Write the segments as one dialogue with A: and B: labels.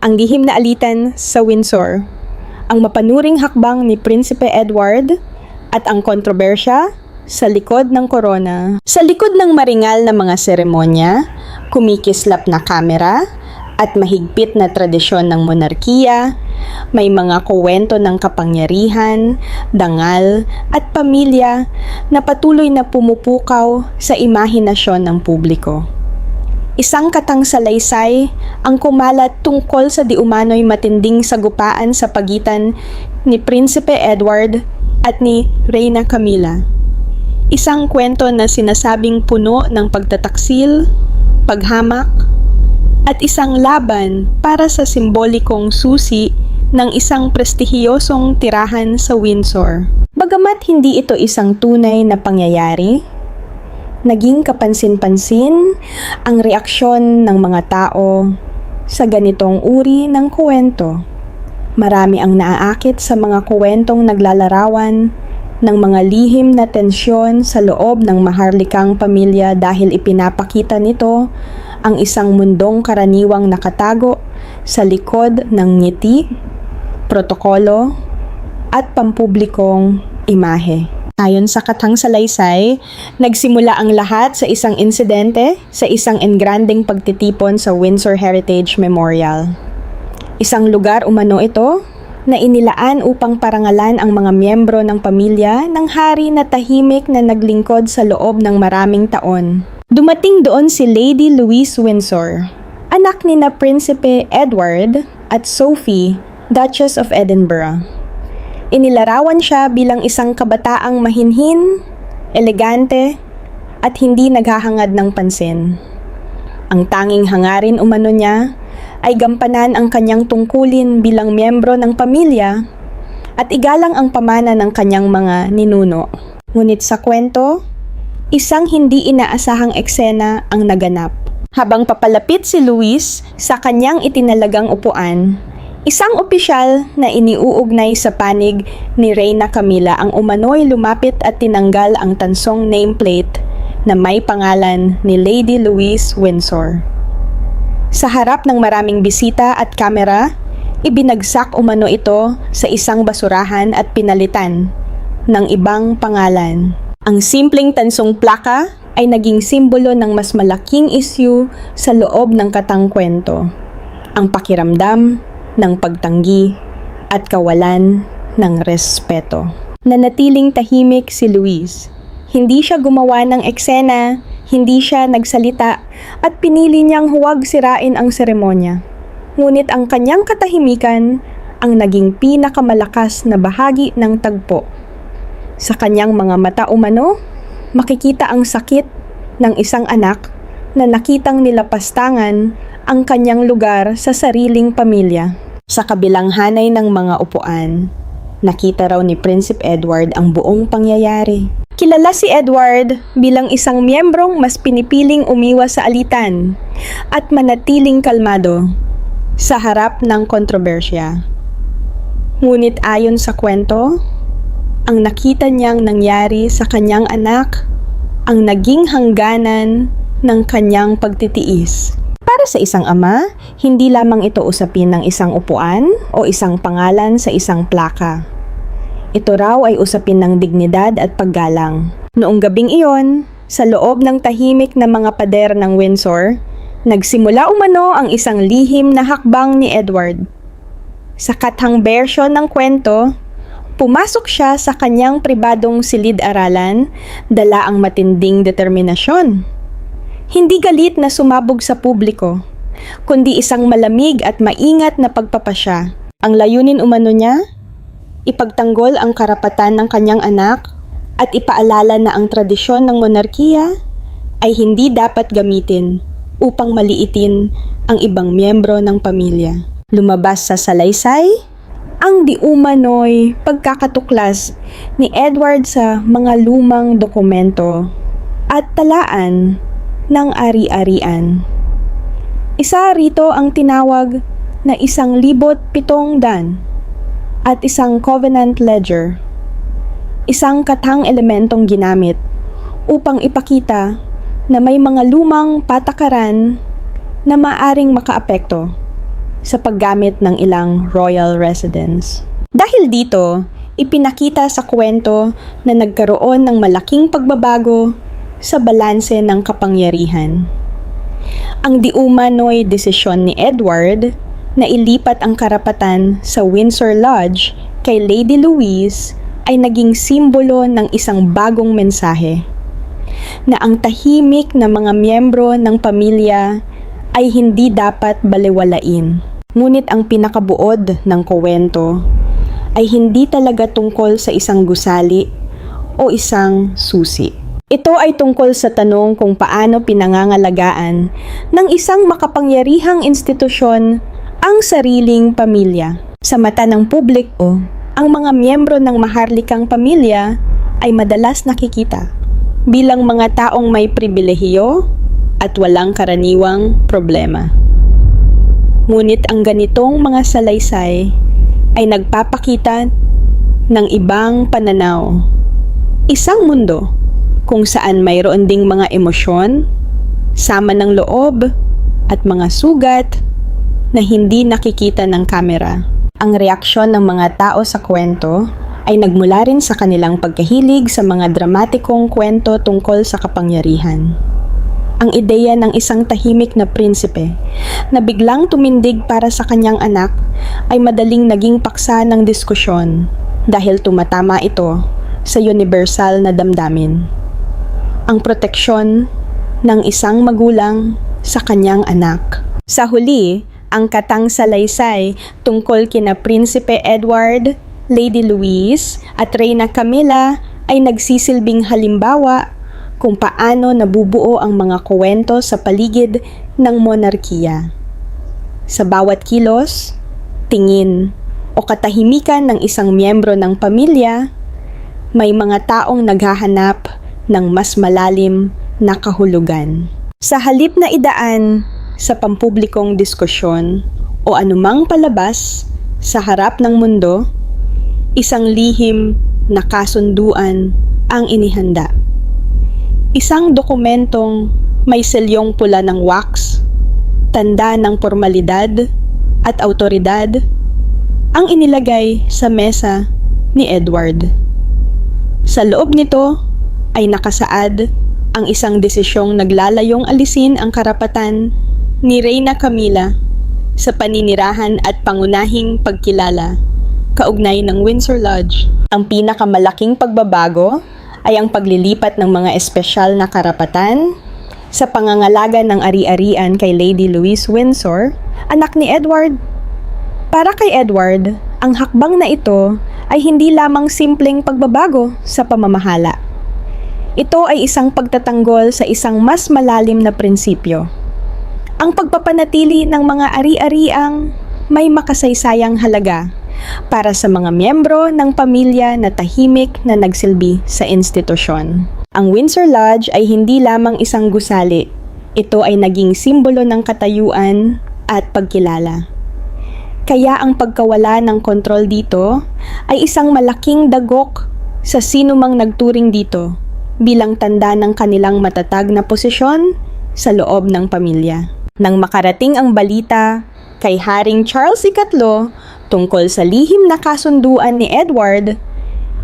A: Ang lihim na alitan sa Windsor, ang mapanuring hakbang ni Prinsipe Edward at ang kontrobersya sa likod ng korona. Sa likod ng maringal na mga seremonya, kumikislap na kamera at mahigpit na tradisyon ng monarkiya, may mga kuwento ng kapangyarihan, dangal at pamilya na patuloy na pumupukaw sa imahinasyon ng publiko. Isang katang salaysay ang kumalat tungkol sa diumano'y matinding sagupaan sa pagitan ni Prinsipe Edward at ni Reyna Camilla. Isang kwento na sinasabing puno ng pagtataksil, paghamak, at isang laban para sa simbolikong susi ng isang prestihiyosong tirahan sa Windsor. Bagamat hindi ito isang tunay na pangyayari, naging kapansin-pansin ang reaksyon ng mga tao sa ganitong uri ng kwento. Marami ang naaakit sa mga kwentong naglalarawan ng mga lihim na tensyon sa loob ng maharlikang pamilya dahil ipinapakita nito ang isang mundong karaniwang nakatago sa likod ng ngiti, protokolo, at pampublikong imahe. Ayon sa katang salaysay, nagsimula ang lahat sa isang insidente sa isang engranding pagtitipon sa Windsor Heritage Memorial. Isang lugar umano ito na inilaan upang parangalan ang mga miyembro ng pamilya ng hari na tahimik na naglingkod sa loob ng maraming taon. Dumating doon si Lady Louise Windsor, anak ni na Prinsipe Edward at Sophie, Duchess of Edinburgh. Inilarawan siya bilang isang kabataang mahinhin, elegante, at hindi naghahangad ng pansin. Ang tanging hangarin umano niya ay gampanan ang kanyang tungkulin bilang miyembro ng pamilya at igalang ang pamana ng kanyang mga ninuno. Ngunit sa kwento, isang hindi inaasahang eksena ang naganap. Habang papalapit si Louise sa kanyang itinalagang upuan, isang opisyal na iniuugnay sa panig ni Reyna Camilla ang umano'y lumapit at tinanggal ang tansong nameplate na may pangalan ni Lady Louise Windsor. Sa harap ng maraming bisita at kamera, ibinagsak umano ito sa isang basurahan at pinalitan ng ibang pangalan. Ang simpleng tansong plaka ay naging simbolo ng mas malaking issue sa loob ng katang kwento. Ang pakiramdam ng pagtanggi at kawalan ng respeto. Nanatiling tahimik si Louise. Hindi siya gumawa ng eksena, hindi siya nagsalita, at pinili niyang huwag sirain ang seremonya. Ngunit ang kanyang katahimikan ang naging pinakamalakas na bahagi ng tagpo. Sa kanyang mga mata umano, makikita ang sakit ng isang anak na nakitang nilapastangan ang kanyang lugar sa sariling pamilya. Sa kabilang hanay ng mga upuan, nakita raw ni Prinsipe Edward ang buong pangyayari. Kilala si Edward bilang isang miyembrong mas pinipiling umiwas sa alitan at manatiling kalmado sa harap ng kontrobersya. Ngunit ayon sa kwento, ang nakita niyang nangyari sa kanyang anak ang naging hangganan ng kanyang pagtitiis. Para sa isang ama, hindi lamang ito usapin ng isang upuan o isang pangalan sa isang plaka. Ito raw ay usapin ng dignidad at paggalang. Noong gabing iyon, sa loob ng tahimik na mga pader ng Windsor, nagsimula umano ang isang lihim na hakbang ni Edward. Sa katang bersyon ng kwento, pumasok siya sa kanyang pribadong silid-aralan, dala ang matinding determinasyon. Hindi galit na sumabog sa publiko, kundi isang malamig at maingat na pagpapasya. Ang layunin umano niya, ipagtanggol ang karapatan ng kanyang anak at ipaalala na ang tradisyon ng monarkiya ay hindi dapat gamitin upang maliitin ang ibang miyembro ng pamilya. Lumabas sa salaysay ang diumano'y pagkakatuklas ni Edward sa mga lumang dokumento at talaan ng ari-arian. Isa rito ang tinawag na 1,700 at isang covenant ledger, isang katang elementong ginamit upang ipakita na may mga lumang patakaran na maaring makaapekto sa paggamit ng ilang royal residence. Dahil dito, ipinakita sa kwento na nagkaroon ng malaking pagbabago sa balanse ng kapangyarihan. Ang diumano'y desisyon ni Edward na ilipat ang karapatan sa Windsor Lodge kay Lady Louise ay naging simbolo ng isang bagong mensahe, na ang tahimik na mga miyembro ng pamilya ay hindi dapat balewalain. Ngunit ang pinakabuod ng kwento ay hindi talaga tungkol sa isang gusali o isang susi. Ito ay tungkol sa tanong kung paano pinangangalagaan ng isang makapangyarihang institusyon ang sariling pamilya. Sa mata ng publiko, ang mga miyembro ng maharlikang pamilya ay madalas nakikita bilang mga taong may pribilehiyo at walang karaniwang problema. Ngunit ang ganitong mga salaysay ay nagpapakita ng ibang pananaw. Isang mundo kung saan mayroon ding mga emosyon, sama ng loob, at mga sugat na hindi nakikita ng kamera. Ang reaksyon ng mga tao sa kwento ay nagmula rin sa kanilang pagkahilig sa mga dramatikong kwento tungkol sa kapangyarihan. Ang ideya ng isang tahimik na prinsipe na biglang tumindig para sa kanyang anak ay madaling naging paksa ng diskusyon dahil tumatama ito sa universal na damdamin. Ang proteksyon ng isang magulang sa kanyang anak. Sa huli, ang katang salaysay tungkol kina Prinsipe Edward, Lady Louise at Reyna Camilla ay nagsisilbing halimbawa kung paano nabubuo ang mga kwento sa paligid ng monarkiya. Sa bawat kilos, tingin o katahimikan ng isang miyembro ng pamilya, may mga taong naghahanap ng mas malalim na kahulugan. Sa halip na idaan sa pampublikong diskusyon o anumang palabas sa harap ng mundo, isang lihim na kasunduan ang inihanda. Isang dokumentong may selyong pula ng wax, tanda ng pormalidad at autoridad, ang inilagay sa mesa ni Edward. Sa loob nito ay nakasaad ang isang desisyong naglalayong alisin ang karapatan ni Reyna Camilla sa paninirahan at pangunahing pagkilala kaugnay ng Windsor Lodge. Ang pinakamalaking pagbabago ay ang paglilipat ng mga espesyal na karapatan sa pangangalaga ng ari-arian kay Lady Louise Windsor, anak ni Edward. Para kay Edward, ang hakbang na ito ay hindi lamang simpleng pagbabago sa pamamahala. Ito ay isang pagtatanggol sa isang mas malalim na prinsipyo. Ang pagpapanatili ng mga ari-ariang may makasaysayang halaga para sa mga miyembro ng pamilya na tahimik na nagsilbi sa institusyon. Ang Windsor Lodge ay hindi lamang isang gusali. Ito ay naging simbolo ng katayuan at pagkilala. Kaya ang pagkawala ng kontrol dito ay isang malaking dagok sa sinumang nagturing dito bilang tanda ng kanilang matatag na posisyon sa loob ng pamilya. Nang makarating ang balita kay Haring Charles III tungkol sa lihim na kasunduan ni Edward,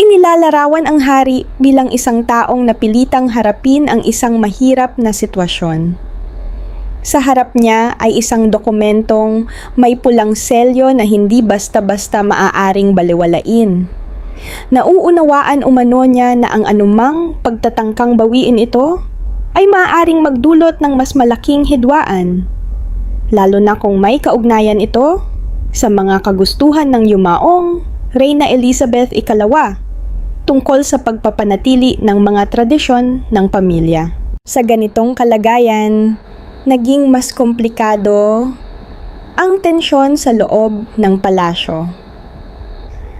A: inilalarawan ang hari bilang isang taong napilitang harapin ang isang mahirap na sitwasyon. Sa harap niya ay isang dokumentong may pulang selyo na hindi basta-basta maaaring balewalain. Nauunawaan umano niya na ang anumang pagtatangkang bawiin ito ay maaaring magdulot ng mas malaking hidwaan, lalo na kung may kaugnayan ito sa mga kagustuhan ng yumaong Reyna Elizabeth II tungkol sa pagpapanatili ng mga tradisyon ng pamilya. Sa ganitong kalagayan, naging mas komplikado ang tensyon sa loob ng palasyo.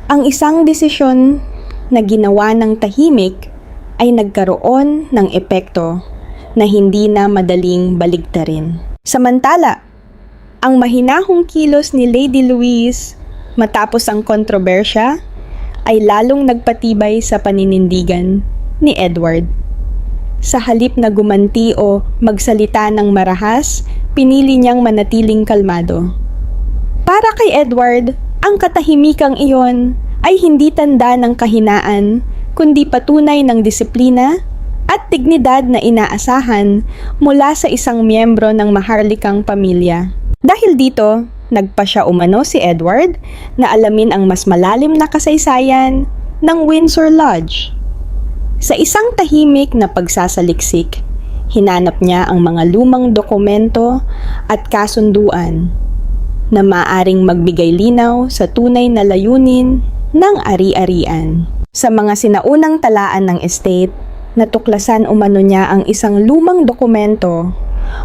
A: Ang isang desisyon na ginawa ng tahimik ay nagkaroon ng epekto na hindi na madaling baligtarin. Samantala, ang mahinahong kilos ni Lady Louise matapos ang kontrobersya ay lalong nagpatibay sa paninindigan ni Edward. Sa halip na gumanti o magsalita ng marahas, pinili niyang manatiling kalmado. Para kay Edward, ang katahimikang iyon ay hindi tanda ng kahinaan, kundi patunay ng disiplina at dignidad na inaasahan mula sa isang miyembro ng maharlikang pamilya. Dahil dito, nagpa siya umano si Edward na alamin ang mas malalim na kasaysayan ng Windsor Lodge. Sa isang tahimik na pagsasaliksik, hinanap niya ang mga lumang dokumento at kasunduan na maaring magbigay linaw sa tunay na layunin ng ari-arian. Sa mga sinaunang talaan ng estate, natuklasan umano niya ang isang lumang dokumento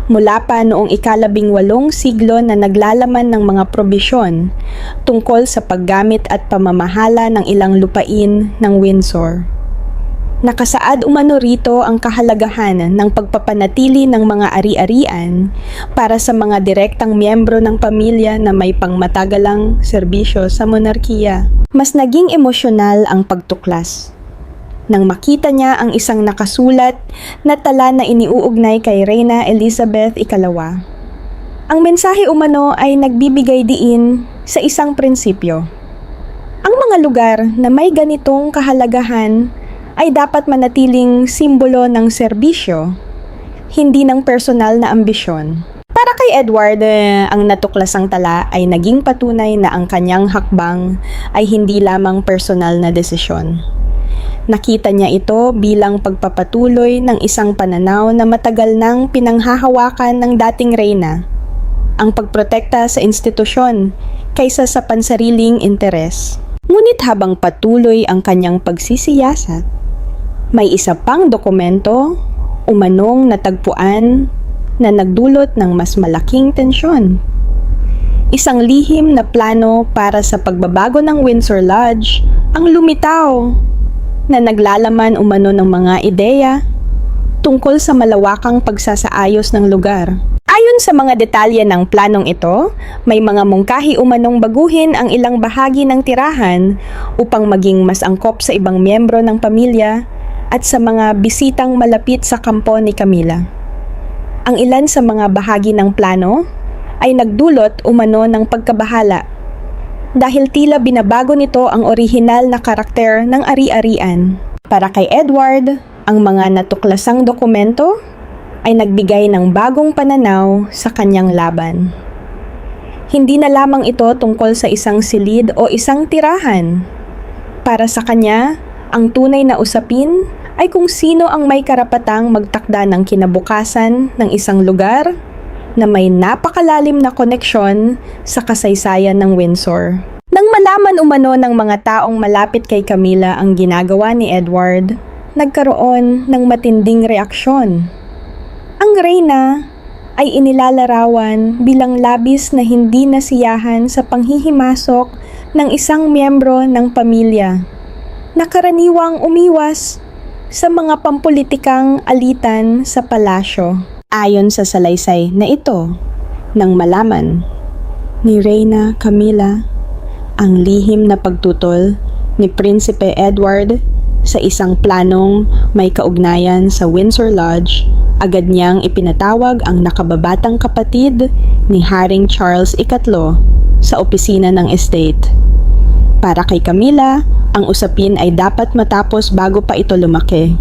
A: mula pa noong ika-18 siglo na naglalaman ng mga probisyon tungkol sa paggamit at pamamahala ng ilang lupain ng Windsor. Nakasaad umano rito ang kahalagahan ng pagpapanatili ng mga ari-arian para sa mga direktang miyembro ng pamilya na may pangmatagalang serbisyo sa monarkiya. Mas naging emosyonal ang pagtuklas nang makita niya ang isang nakasulat na tala na iniuugnay kay Reyna Elizabeth II. Ang mensahe umano ay nagbibigay diin sa isang prinsipyo. Ang mga lugar na may ganitong kahalagahan ay dapat manatiling simbolo ng serbisyo, hindi ng personal na ambisyon. Para kay Edward, ang natuklasang tala ay naging patunay na ang kanyang hakbang ay hindi lamang personal na desisyon. Nakita niya ito bilang pagpapatuloy ng isang pananaw na matagal nang pinanghahawakan ng dating reyna, ang pagprotekta sa institusyon kaysa sa pansariling interes. Ngunit habang patuloy ang kanyang pagsisiyasat, may isa pang dokumento umanong natagpuan na nagdulot ng mas malaking tensyon. Isang lihim na plano para sa pagbabago ng Windsor Lodge ang lumitaw na naglalaman umano ng mga ideya tungkol sa malawakang pagsasaayos ng lugar. Ayon sa mga detalye ng planong ito, may mga mungkahi umanong baguhin ang ilang bahagi ng tirahan upang maging mas angkop sa ibang miyembro ng pamilya at sa mga bisitang malapit sa kampo ni Camilla. Ang ilan sa mga bahagi ng plano ay nagdulot umano ng pagkabahala dahil tila binabago nito ang orihinal na karakter ng ari-arian. Para kay Edward, ang mga natuklasang dokumento ay nagbigay ng bagong pananaw sa kanyang laban. Hindi na lamang ito tungkol sa isang silid o isang tirahan. Para sa kanya, ang tunay na usapin ay kung sino ang may karapatang magtakda ng kinabukasan ng isang lugar na may napakalalim na koneksyon sa kasaysayan ng Windsor. Nang malaman umano ng mga taong malapit kay Camilla ang ginagawa ni Edward, nagkaroon ng matinding reaksyon. Ang reyna ay inilalarawan bilang labis na hindi nasiyahan sa panghihimasok ng isang miyembro ng pamilya na karaniwang umiwas sa mga pampulitikang alitan sa palasyo. Ayon sa salaysay na ito, nang malaman ni Reyna Camilla ang lihim na pagtutol ni Prinsipe Edward sa isang planong may kaugnayan sa Windsor Lodge, agad niyang ipinatawag ang nakababatang kapatid ni Haring Charles III sa opisina ng estate. Para kay Camilla, ang usapin ay dapat matapos bago pa ito lumaki.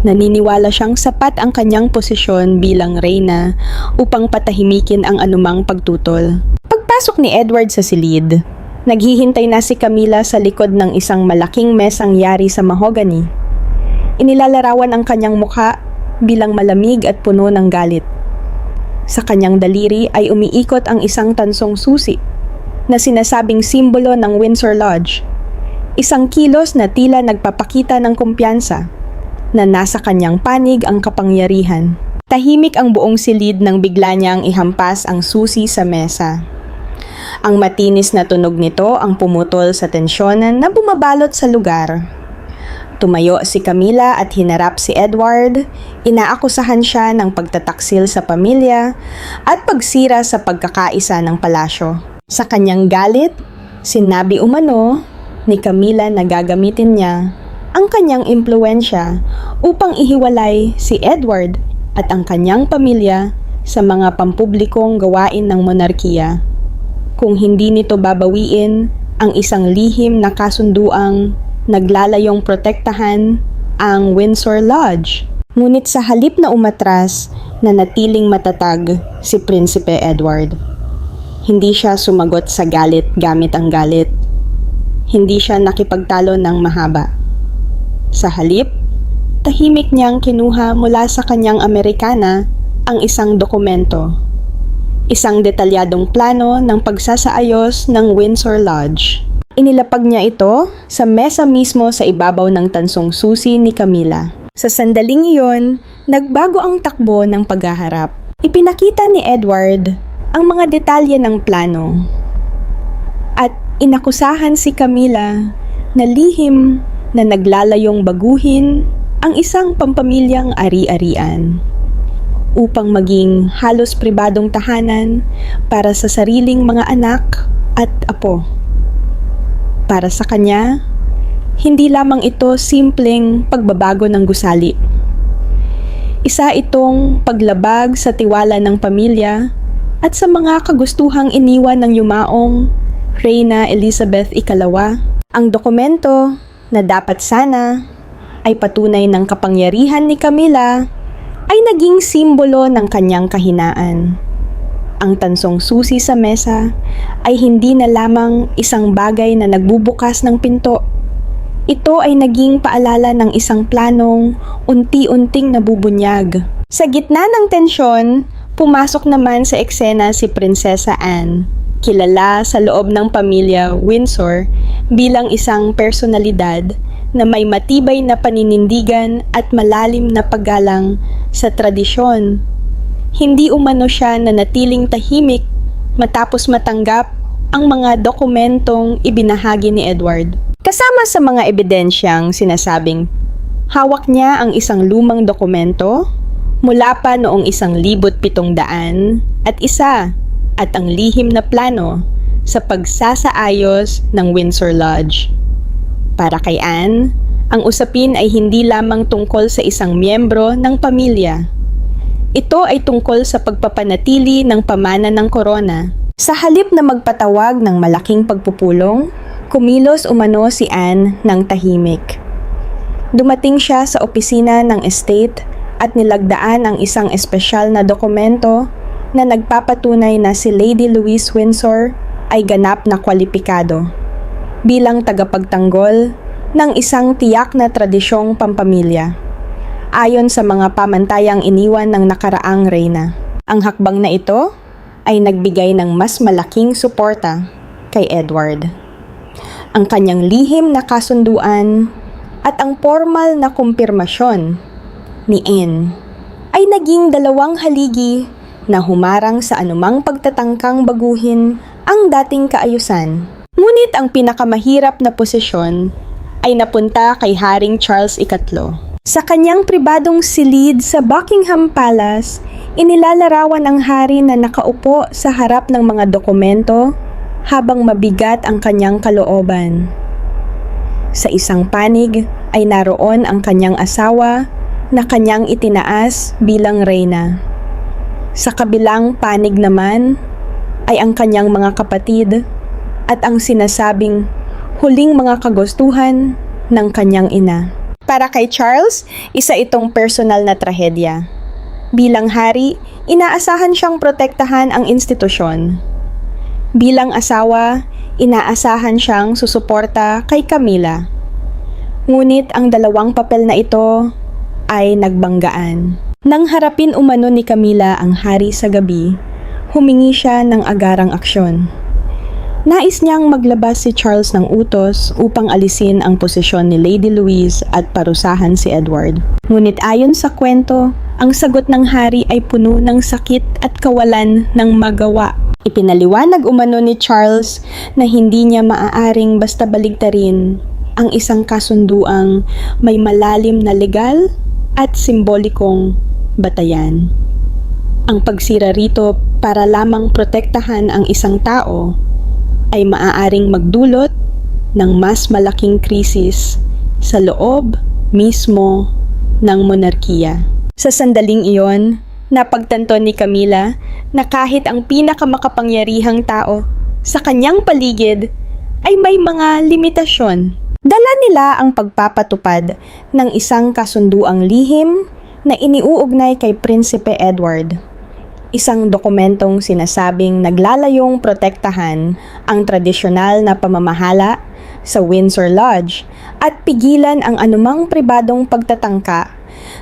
A: Naniniwala siyang sapat ang kanyang posisyon bilang reyna upang patahimikin ang anumang pagtutol. Pagpasok ni Edward sa silid, naghihintay na si Camilla sa likod ng isang malaking mesang yari sa mahogany. Inilalarawan ang kanyang mukha bilang malamig at puno ng galit. Sa kanyang daliri ay umiikot ang isang tansong susi na sinasabing simbolo ng Windsor Lodge. Isang kilos na tila nagpapakita ng kumpiyansa na nasa kanyang panig ang kapangyarihan. Tahimik ang buong silid nang bigla niyang ihampas ang susi sa mesa. Ang matinis na tunog nito ang pumutol sa tensyonan na bumabalot sa lugar. Tumayo si Camilla at hinarap si Edward. Inaakusahan siya ng pagtataksil sa pamilya at pagsira sa pagkakaisa ng palasyo. Sa kanyang galit, sinabi umano ni Camilla na gagamitin niya ang kanyang impluwensya upang ihiwalay si Edward at ang kanyang pamilya sa mga pampublikong gawain ng monarkiya. kung hindi nito babawiin ang isang lihim na kasunduang naglalayong protektahan ang Windsor Lodge. Ngunit sa halip na umatras, nanatiling matatag si Prinsipe Edward. Hindi siya sumagot sa galit gamit ang galit. Hindi siya nakipagtalo ng mahaba. Sa halip, tahimik niyang kinuha mula sa kanyang Amerikana ang isang dokumento. Isang detalyadong plano ng pagsasaayos ng Windsor Lodge. Inilapag niya ito sa mesa mismo sa ibabaw ng tansong susi ni Camila. Sa sandaling iyon, nagbago ang takbo ng paghaharap. Ipinakita ni Edward ang mga detalye ng plano. At inakusahan si Camila na lihim na naglalayong baguhin ang isang pampamilyang ari-arian upang maging halos pribadong tahanan para sa sariling mga anak at apo. Para sa kanya, hindi lamang ito simpleng pagbabago ng gusali. Isa itong paglabag sa tiwala ng pamilya at sa mga kagustuhang iniwan ng yumaong Reyna Elizabeth II. Ang dokumento na dapat sana ay patunay ng kapangyarihan ni Camila ay naging simbolo ng kanyang kahinaan. Ang tansong susi sa mesa ay hindi na lamang isang bagay na nagbubukas ng pinto. Ito ay naging paalala ng isang planong unti-unting nabubunyag. Sa gitna ng tensyon, pumasok naman sa eksena si Prinsesa Anne, kilala sa loob ng pamilya Windsor bilang isang personalidad na may matibay na paninindigan at malalim na paggalang sa tradisyon. Hindi umano siya nanatiling tahimik matapos matanggap ang mga dokumentong ibinahagi ni Edward. Kasama sa mga ebidensyang sinasabing hawak niya ang isang lumang dokumento mula pa noong 1700 at isa at ang lihim na plano sa pagsasaayos ng Windsor Lodge. Para kay Anne, ang usapin ay hindi lamang tungkol sa isang miyembro ng pamilya. Ito ay tungkol sa pagpapanatili ng pamana ng korona. Sa halip na magpatawag ng malaking pagpupulong, kumilos umano si Anne ng tahimik. Dumating siya sa opisina ng estate at nilagdaan ang isang espesyal na dokumento na nagpapatunay na si Lady Louise Windsor ay ganap na kwalipikado bilang tagapagtanggol ng isang tiyak na tradisyong pampamilya, ayon sa mga pamantayang iniwan ng nakaraang reyna. Ang hakbang na ito ay nagbigay ng mas malaking suporta kay Edward. Ang kanyang lihim na kasunduan at ang formal na kumpirmasyon ni Anne ay naging dalawang haligi na humarang sa anumang pagtatangkang baguhin ang dating kaayusan. Ngunit ang pinakamahirap na posisyon ay napunta kay Haring Charles III. Sa kanyang pribadong silid sa Buckingham Palace, inilalarawan ang hari na nakaupo sa harap ng mga dokumento habang mabigat ang kanyang kalooban. Sa isang panig ay naroon ang kanyang asawa na kanyang itinaas bilang reyna. Sa kabilang panig naman ay ang kanyang mga kapatid at ang sinasabing huling mga kagustuhan ng kanyang ina. Para kay Charles, isa itong personal na trahedya. Bilang hari, inaasahan siyang protektahan ang institusyon. Bilang asawa, inaasahan siyang susuporta kay Camila. Ngunit ang dalawang papel na ito ay nagbanggaan. Nang harapin umano ni Camila ang hari sa gabi, humingi siya ng agarang aksyon. Nais niyang maglabas si Charles ng utos upang alisin ang posisyon ni Lady Louise at parusahan si Edward. Ngunit ayon sa kwento, ang sagot ng hari ay puno ng sakit at kawalan ng magawa. Ipinaliwanag umano ni Charles na hindi niya maaaring basta baligtarin ang isang kasunduang may malalim na legal at simbolikong batayan. Ang pagsira rito para lamang protektahan ang isang tao ay maaaring magdulot ng mas malaking krisis sa loob mismo ng monarkiya. Sa sandaling iyon, napagtanto ni Camila na kahit ang pinakamakapangyarihang tao sa kanyang paligid ay may mga limitasyon. Dala nila ang pagpapatupad ng isang kasunduang lihim na iniuugnay kay Prinsipe Edward. Isang dokumentong sinasabing naglalayong protektahan ang tradisyonal na pamamahala sa Windsor Lodge at pigilan ang anumang pribadong pagtatangka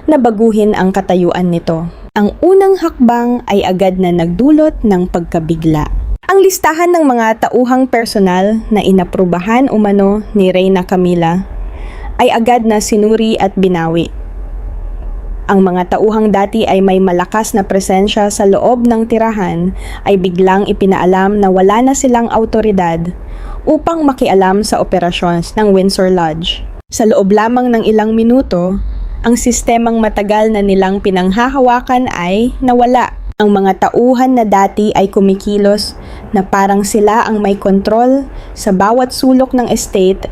A: na baguhin ang katayuan nito. Ang unang hakbang ay agad na nagdulot ng pagkabigla. Ang listahan ng mga tauhang personal na inaprubahan umano ni Reyna Camilla ay agad na sinuri at binawi. Ang mga tauhang dati ay may malakas na presensya sa loob ng tirahan ay biglang ipinaalam na wala na silang awtoridad upang makialam sa operasyon ng Windsor Lodge. Sa loob lamang ng ilang minuto, ang sistemang matagal na nilang pinanghahawakan ay nawala. Ang mga tauhan na dati ay kumikilos na parang sila ang may kontrol sa bawat sulok ng estate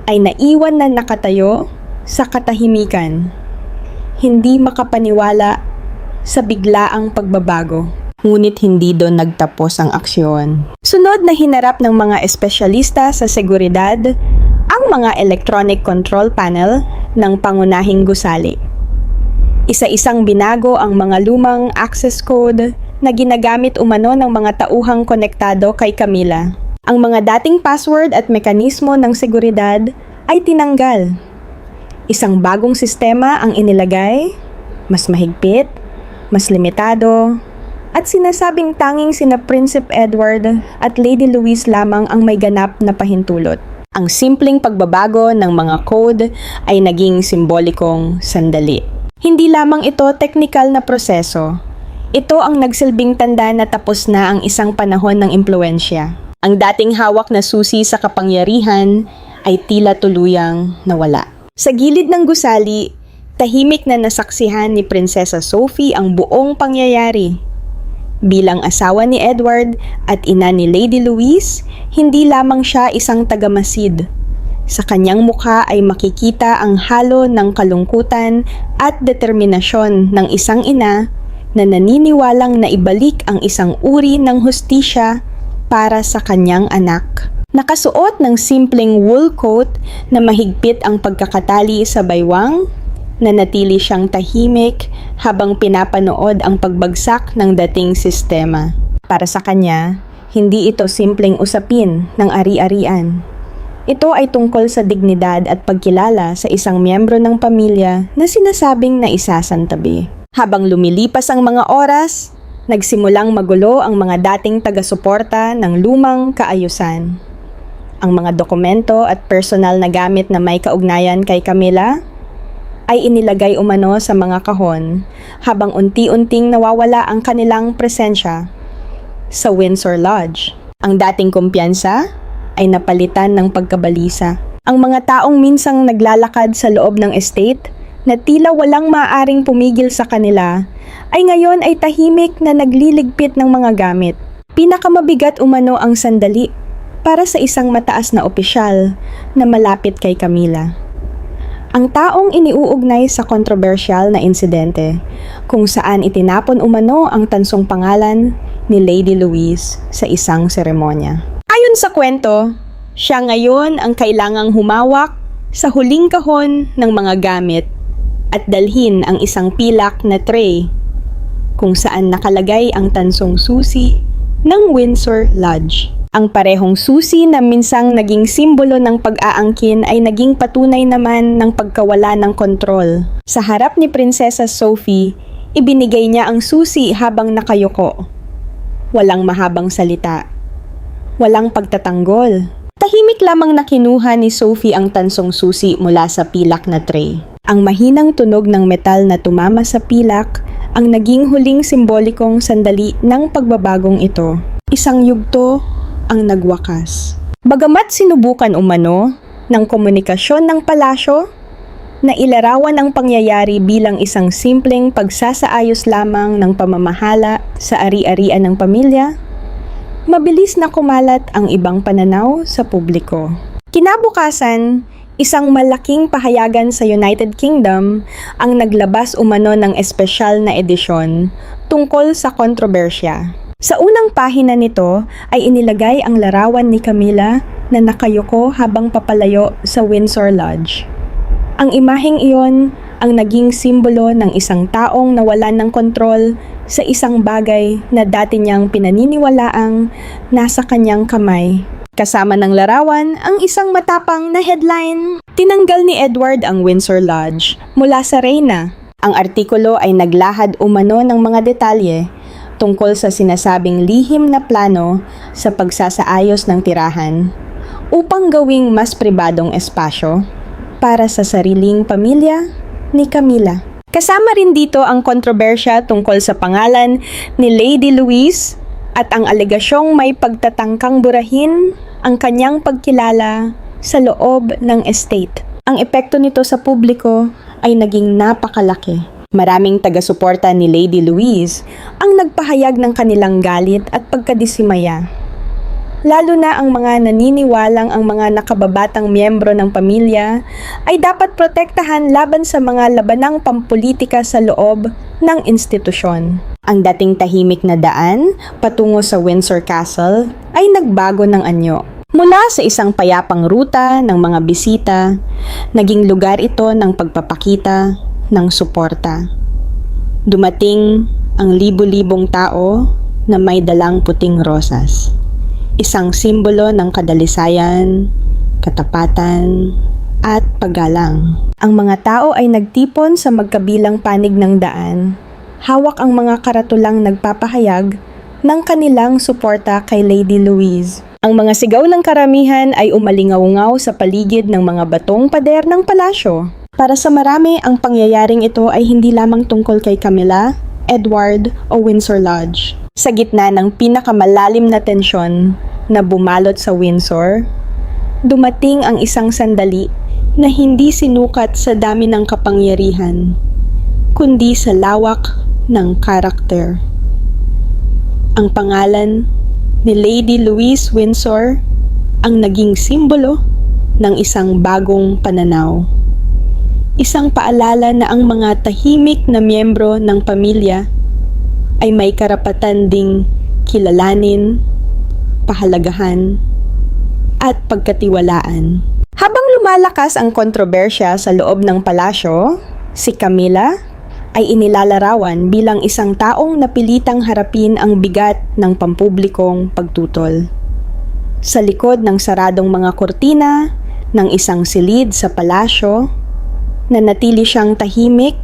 A: ay naiwan na nakatayo sa katahimikan, hindi makapaniwala sa biglaang pagbabago. Ngunit hindi doon nagtapos ang aksyon. Sunod na hinarap ng mga espesyalista sa seguridad ang mga electronic control panel ng pangunahing gusali. Isa-isang binago ang mga lumang access code na ginagamit umano ng mga tauhang konektado kay Camilla. Ang mga dating password at mekanismo ng seguridad ay tinanggal. Isang bagong sistema ang inilagay, mas mahigpit, mas limitado, at sinasabing tanging sina Prinsipe Edward at Lady Louise lamang ang may ganap na pahintulot. Ang simpleng pagbabago ng mga code ay naging simbolikong sandali. Hindi lamang ito teknikal na proseso. Ito ang nagsilbing tanda na tapos na ang isang panahon ng impluwensya. Ang dating hawak na susi sa kapangyarihan ay tila tuluyang nawala. Sa gilid ng gusali, tahimik na nasaksihan ni Prinsesa Sophie ang buong pangyayari. Bilang asawa ni Edward at ina ni Lady Louise, hindi lamang siya isang tagamasid. Sa kanyang mukha ay makikita ang halo ng kalungkutan at determinasyon ng isang ina na naniniwalang naibalik ang isang uri ng hustisya para sa kanyang anak. Nakasuot ng simpleng wool coat na mahigpit ang pagkakatali sa baywang, nanatili siyang tahimik habang pinapanood ang pagbagsak ng dating sistema. Para sa kanya, hindi ito simpleng usapin ng ari-arian. Ito ay tungkol sa dignidad at pagkilala sa isang miyembro ng pamilya na sinasabing naisasantabi. Habang lumilipas ang mga oras, nagsimulang magulo ang mga dating taga-suporta ng lumang kaayusan. Ang mga dokumento at personal na gamit na may kaugnayan kay Camilla ay inilagay umano sa mga kahon habang unti-unting nawawala ang kanilang presensya sa Windsor Lodge. Ang dating kumpiyansa ay napalitan ng pagkabalisa. Ang mga taong minsang naglalakad sa loob ng estate na tila walang maaaring pumigil sa kanila ay ngayon ay tahimik na nagliligpit ng mga gamit. Pinakamabigat umano ang sandali para sa isang mataas na opisyal na malapit kay Camilla. Ang taong iniuugnay sa kontrobersyal na insidente kung saan itinapon umano ang tansong pangalan ni Lady Louise sa isang seremonya. Ayon sa kwento, siya ngayon ang kailangang humawak sa huling kahon ng mga gamit at dalhin ang isang pilak na tray kung saan nakalagay ang tansong susi ng Windsor Lodge. Ang parehong susi na minsang naging simbolo ng pag-aangkin ay naging patunay naman ng pagkawala ng kontrol. Sa harap ni Prinsesa Sophie, ibinigay niya ang susi habang nakayuko. Walang mahabang salita. Walang pagtatanggol. Tahimik lamang na kinuha ni Sophie ang tansong susi mula sa pilak na tray. Ang mahinang tunog ng metal na tumama sa pilak ang naging huling simbolikong sandali ng pagbabagong ito. Isang yugto ang nagwakas. Bagamat sinubukan umano ng komunikasyon ng palasyo na ilarawan ang pangyayari bilang isang simpleng pagsasaayos lamang ng pamamahala sa ari-arian ng pamilya, mabilis na kumalat ang ibang pananaw sa publiko. Kinabukasan, isang malaking pahayagan sa United Kingdom ang naglabas umano ng espesyal na edisyon tungkol sa kontrobersya. Sa unang pahina nito ay inilagay ang larawan ni Camilla na nakayuko habang papalayo sa Windsor Lodge. Ang imaheng iyon ang naging simbolo ng isang taong nawalan ng kontrol sa isang bagay na dati niyang pinaniniwalaang nasa kanyang kamay. Kasama ng larawan ang isang matapang na headline. Tinanggal ni Edward ang Windsor Lodge mula sa reyna. Ang artikulo ay naglahad umano ng mga detalye tungkol sa sinasabing lihim na plano sa pagsasaayos ng tirahan upang gawing mas pribadong espasyo para sa sariling pamilya ni Camilla. Kasama rin dito ang kontrobersya tungkol sa pangalan ni Lady Louise at ang alegasyong may pagtatangkang burahin ang kanyang pagkilala sa loob ng estate. Ang epekto nito sa publiko ay naging napakalaki. Maraming taga-suporta ni Lady Louise ang nagpahayag ng kanilang galit at pagkadisimaya. Lalo na ang mga naniniwalang ang mga nakababatang miyembro ng pamilya ay dapat protektahan laban sa mga labanang pampolitika sa loob ng institusyon. Ang dating tahimik na daan patungo sa Windsor Castle ay nagbago ng anyo. Mula sa isang payapang ruta ng mga bisita, naging lugar ito ng pagpapakita ng suporta. Dumating ang libu-libong tao na may dalang puting rosas. Isang simbolo ng kadalisayan, katapatan, at paggalang. Ang mga tao ay nagtipon sa magkabilang panig ng daan. Hawak ang mga karatulang nagpapahayag ng kanilang suporta kay Lady Louise. Ang mga sigaw ng karamihan ay umalingaw-ngaw sa paligid ng mga batong pader ng palasyo. Para sa marami, ang pangyayaring ito ay hindi lamang tungkol kay Camilla, Edward o Windsor Lodge. Sa gitna ng pinakamalalim na tensyon na bumalot sa Windsor, dumating ang isang sandali na hindi sinukat sa dami ng kapangyarihan, kundi sa lawak ng karakter. Ang pangalan ni Lady Louise Windsor ang naging simbolo ng isang bagong pananaw. Isang paalala na ang mga tahimik na miyembro ng pamilya ay may karapatan ding kilalanin, pahalagahan, at pagkatiwalaan. Habang lumalakas ang kontrobersya sa loob ng palasyo, si Camilla ay inilalarawan bilang isang taong napilitang harapin ang bigat ng pampublikong pagtutol. Sa likod ng saradong mga kortina ng isang silid sa palasyo, nanatili siyang tahimik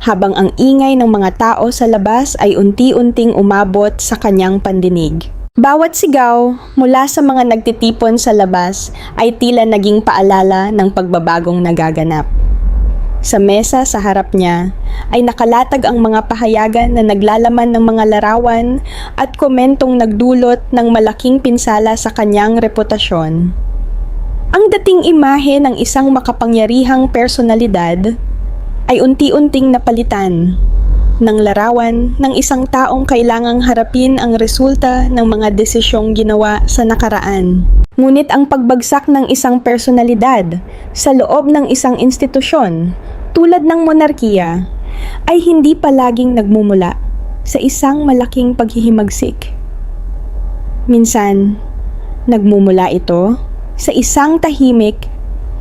A: habang ang ingay ng mga tao sa labas ay unti-unting umabot sa kanyang pandinig. Bawat sigaw mula sa mga nagtitipon sa labas ay tila naging paalala ng pagbabagong nagaganap. Sa mesa sa harap niya ay nakalatag ang mga pahayagan na naglalaman ng mga larawan at komentong nagdulot ng malaking pinsala sa kanyang reputasyon. Ang dating imahe ng isang makapangyarihang personalidad ay unti-unting napalitan ng larawan ng isang taong kailangang harapin ang resulta ng mga desisyong ginawa sa nakaraan. Ngunit ang pagbagsak ng isang personalidad sa loob ng isang institusyon tulad ng monarkiya ay hindi palaging nagmumula sa isang malaking paghihimagsik. Minsan, nagmumula ito sa isang tahimik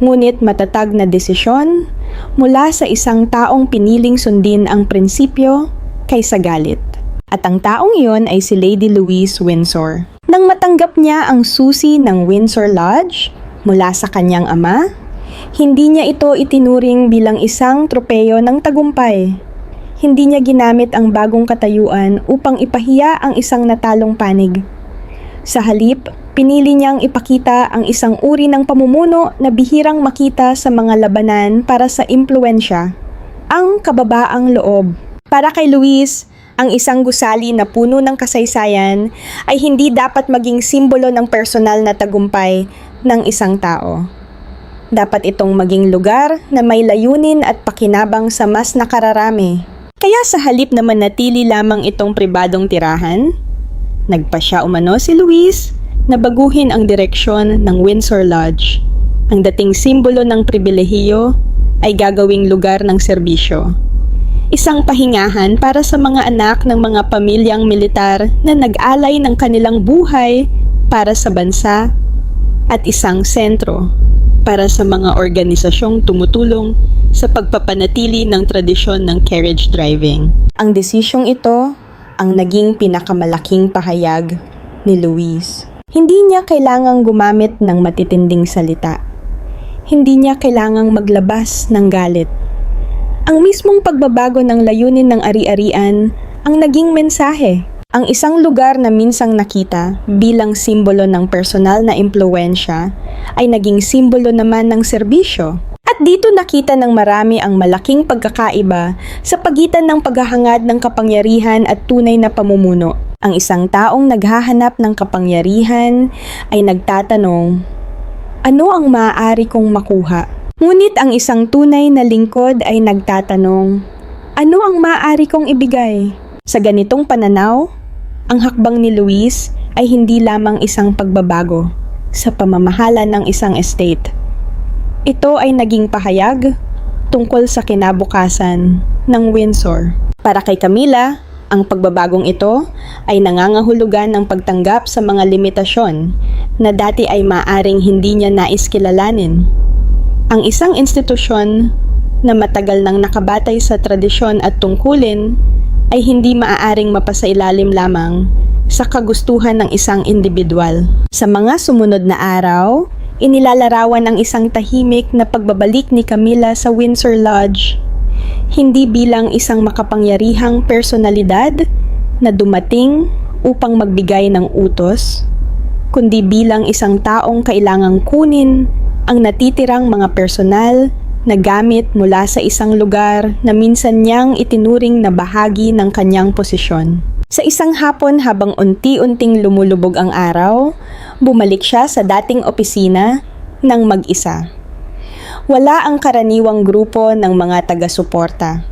A: ngunit matatag na desisyon mula sa isang taong piniling sundin ang prinsipyo kaysa galit. At ang taong iyon ay si Lady Louise Windsor. Nang matanggap niya ang susi ng Windsor Lodge mula sa kanyang ama, hindi niya ito itinuring bilang isang tropeyo ng tagumpay. Hindi niya ginamit ang bagong katayuan upang ipahiya ang isang natalong panig. Sa halip, pinili niyang ipakita ang isang uri ng pamumuno na bihirang makita sa mga labanan para sa impluwensya, ang kababaang loob. Para kay Louise, ang isang gusali na puno ng kasaysayan ay hindi dapat maging simbolo ng personal na tagumpay ng isang tao. Dapat itong maging lugar na may layunin at pakinabang sa mas nakararami. Kaya sa halip na manatili lamang itong pribadong tirahan, nagpasya umano si Louise na baguhin ang direksyon ng Windsor Lodge. Ang dating simbolo ng pribilehiyo ay gagawing lugar ng serbisyo. Isang pahingahan para sa mga anak ng mga pamilyang militar na nag-alay ng kanilang buhay para sa bansa at isang sentro para sa mga organisasyong tumutulong sa pagpapanatili ng tradisyon ng carriage driving. Ang desisyong ito ang naging pinakamalaking pahayag ni Luis. Hindi niya kailangang gumamit ng matitinding salita. Hindi niya kailangang maglabas ng galit. Ang mismong pagbabago ng layunin ng ari-arian ang naging mensahe. Ang isang lugar na minsang nakita bilang simbolo ng personal na impluwensya ay naging simbolo naman ng serbisyo. At dito nakita ng marami ang malaking pagkakaiba sa pagitan ng paghahangad ng kapangyarihan at tunay na pamumuno. Ang isang taong naghahanap ng kapangyarihan ay nagtatanong, ano ang maaari kong makuha? Ngunit ang isang tunay na lingkod ay nagtatanong, ano ang maaari kong ibigay? Sa ganitong pananaw, ang hakbang ni Luis ay hindi lamang isang pagbabago sa pamamahala ng isang estate. Ito ay naging pahayag tungkol sa kinabukasan ng Windsor. Para kay Camila, ang pagbabagong ito ay nangangahulugan ng pagtanggap sa mga limitasyon na dati ay maaring hindi niya nais kilalanin. Ang isang institusyon na matagal nang nakabatay sa tradisyon at tungkulin ay hindi maaaring mapasailalim lamang sa kagustuhan ng isang individual. Sa mga sumunod na araw, inilalarawan ang isang tahimik na pagbabalik ni Camila sa Windsor Lodge, hindi bilang isang makapangyarihang personalidad na dumating upang magbigay ng utos, kundi bilang isang taong kailangang kunin ang natitirang mga personal na gamit mula sa isang lugar na minsan niyang itinuring na bahagi ng kanyang posisyon. Sa isang hapon habang unti-unting lumulubog ang araw, bumalik siya sa dating opisina ng mag-isa. Wala ang karaniwang grupo ng mga taga-suporta.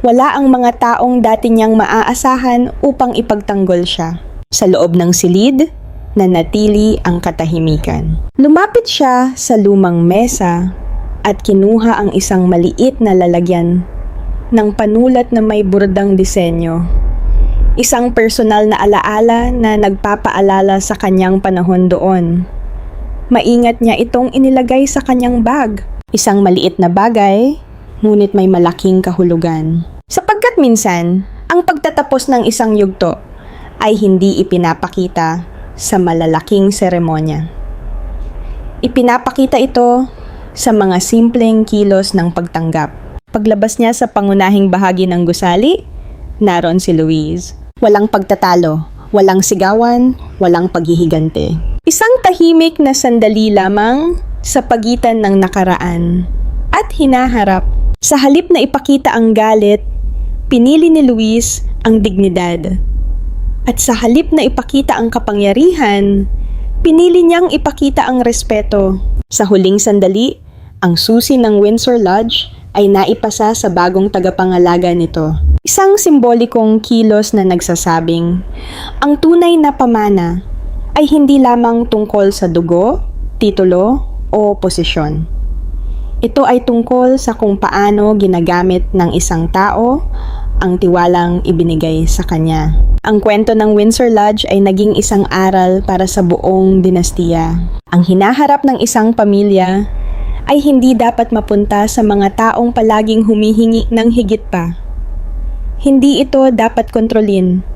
A: Wala ang mga taong dati niyang maaasahan upang ipagtanggol siya. Sa loob ng silid, nanatili ang katahimikan. Lumapit siya sa lumang mesa at kinuha ang isang maliit na lalagyan ng panulat na may burdang disenyo. Isang personal na alaala na nagpapaalala sa kanyang panahon doon. Maingat niya itong inilagay sa kanyang bag. Isang maliit na bagay, ngunit may malaking kahulugan. Sapagkat minsan, ang pagtatapos ng isang yugto ay hindi ipinapakita sa malalaking seremonya. Ipinapakita ito sa mga simpleng kilos ng pagtanggap. Paglabas niya sa pangunahing bahagi ng gusali, naroon si Luis. Walang pagtatalo, walang sigawan, walang paghihigante. Isang tahimik na sandali lamang sa pagitan ng nakaraan at hinaharap. Sa halip na ipakita ang galit, pinili ni Luis ang dignidad. At sa halip na ipakita ang kapangyarihan, pinili niyang ipakita ang respeto. Sa huling sandali, ang susi ng Windsor Lodge ay naipasa sa bagong tagapangalaga nito. Isang simbolikong kilos na nagsasabing, ang tunay na pamana ay hindi lamang tungkol sa dugo, titulo, o posisyon. Ito ay tungkol sa kung paano ginagamit ng isang tao ang tiwalang ibinigay sa kanya. Ang kwento ng Windsor Lodge ay naging isang aral para sa buong dinastiya. Ang hinaharap ng isang pamilya ay hindi dapat mapunta sa mga taong palaging humihingi ng higit pa. Hindi ito dapat kontrolin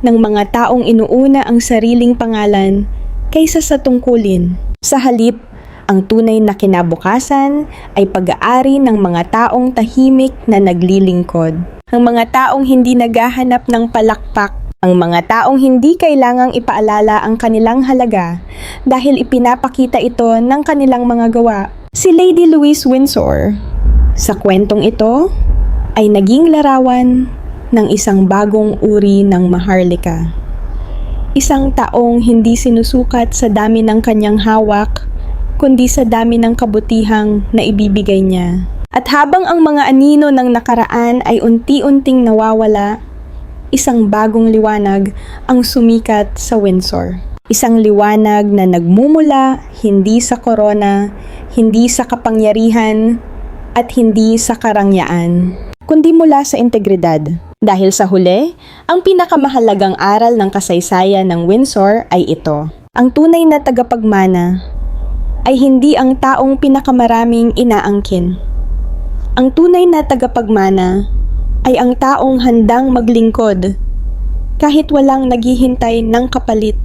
A: ng mga taong inuuna ang sariling pangalan kaysa sa tungkulin. Sa halip, ang tunay na kinabukasan ay pag-aari ng mga taong tahimik na naglilingkod. Ang mga taong hindi naghahanap ng palakpak. Ang mga taong hindi kailangang ipaalala ang kanilang halaga dahil ipinapakita ito ng kanilang mga gawa. Si Lady Louise Windsor, sa kwentong ito, ay naging larawan ng isang bagong uri ng maharlika. Isang taong hindi sinusukat sa dami ng kanyang hawak, kundi sa dami ng kabutihang na ibibigay niya. At habang ang mga anino ng nakaraan ay unti-unting nawawala, isang bagong liwanag ang sumikat sa Windsor. Isang liwanag na nagmumula hindi sa korona, hindi sa kapangyarihan, at hindi sa karangyaan, kundi mula sa integridad. Dahil sa huli, ang pinakamahalagang aral ng kasaysayan ng Windsor ay ito. Ang tunay na tagapagmana ay hindi ang taong pinakamaraming inaangkin. Ang tunay na tagapagmana ay ang taong handang maglingkod kahit walang naghihintay ng kapalit.